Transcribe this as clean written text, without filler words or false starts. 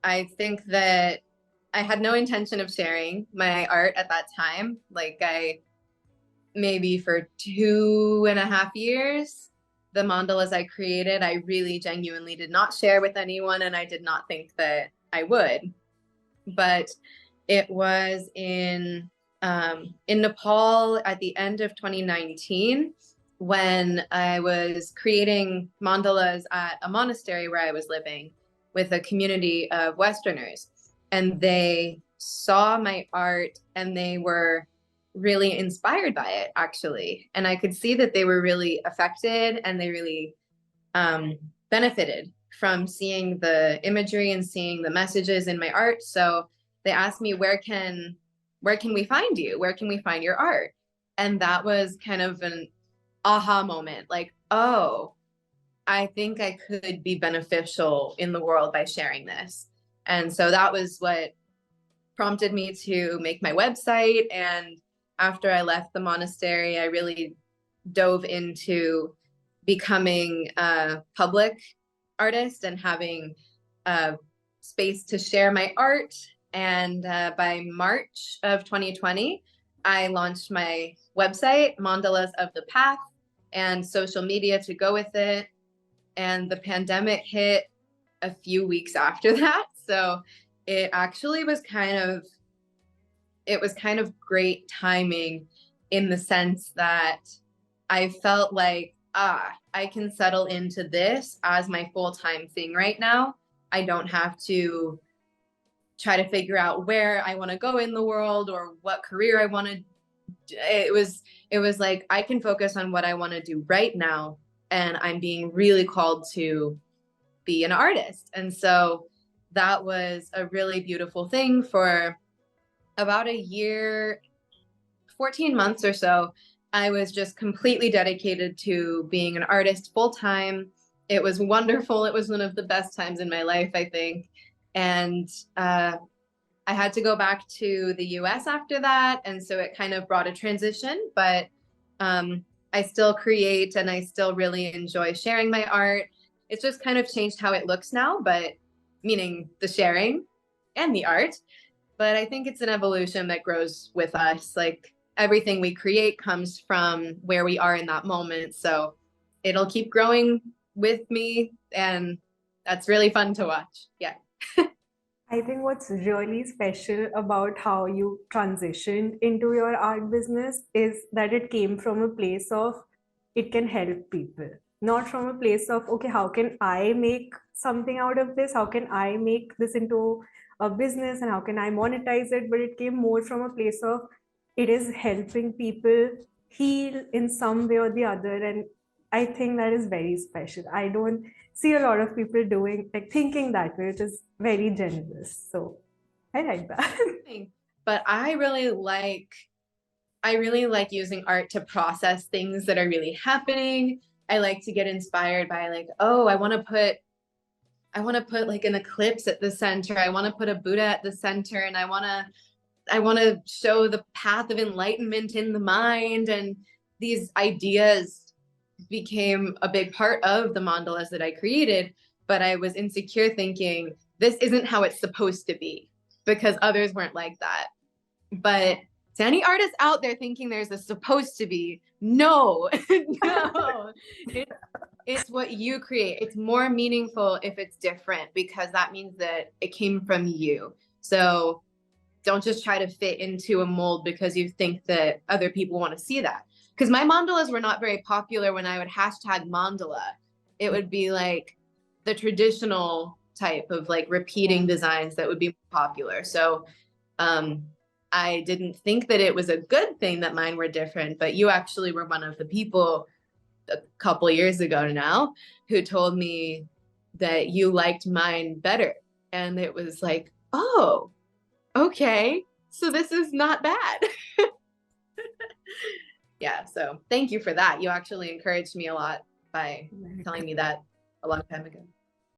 I think that I had no intention of sharing my art at that time. Like maybe for 2.5 years, the mandalas I created, I really genuinely did not share with anyone, and I did not think that I would. But it was in Nepal at the end of 2019 when I was creating mandalas at a monastery where I was living with a community of Westerners. And they saw my art and they were really inspired by it, actually. And I could see that they were really affected and they really benefited from seeing the imagery and seeing the messages in my art. So they asked me, where can we find you? Where can we find your art? And that was kind of an aha moment, like, oh, I think I could be beneficial in the world by sharing this. And so that was what prompted me to make my website. And after I left the monastery, I really dove into becoming a public artist and having a space to share my art. And by March of 2020, I launched my website, Mandalas of the Path, and social media to go with it. And the pandemic hit a few weeks after that. So it actually was kind of great timing in the sense that I felt like, I can settle into this as my full-time thing right now. I don't have to try to figure out where I want to go in the world or what career I want to. It was like, I can focus on what I want to do right now. And I'm being really called to be an artist. And so that was a really beautiful thing. For about a year, 14 months or so, I was just completely dedicated to being an artist full time. It was wonderful. It was one of the best times in my life, I think. And I had to go back to the US after that. And so it kind of brought a transition, but I still create and I still really enjoy sharing my art. It's just kind of changed how it looks now, but meaning the sharing and the art. But I think it's an evolution that grows with us. Like everything we create comes from where we are in that moment. So it'll keep growing with me. And that's really fun to watch. Yeah. I think what's really special about how you transitioned into your art business is that it came from a place of it can help people, not from a place of, okay, how can I make something out of this? How can I make this into a business and how can I monetize it? But it came more from a place of it is helping people heal in some way or the other. And I think that is very special. I don't see a lot of people doing like thinking that way, which is very generous. So I like that. But I really like using art to process things that are really happening. I like to get inspired by like, oh, I want to put like an eclipse at the center. I want to put a Buddha at the center, and I want to show the path of enlightenment in the mind. And these ideas became a big part of the mandalas that I created, but I was insecure thinking this isn't how it's supposed to be because others weren't like that. But to any artist out there thinking there's a supposed to be, no, no. It's what you create. It's more meaningful if it's different because that means that it came from you. So don't just try to fit into a mold because you think that other people want to see that. Because my mandalas were not very popular when I would hashtag mandala. It would be like the traditional type of like repeating designs that would be popular. So I didn't think that it was a good thing that mine were different, but you actually were one of the people a couple years ago now who told me that you liked mine better. And it was like, oh, okay, so this is not bad. Yeah, so thank you for that. You actually encouraged me a lot by telling me that a long time ago.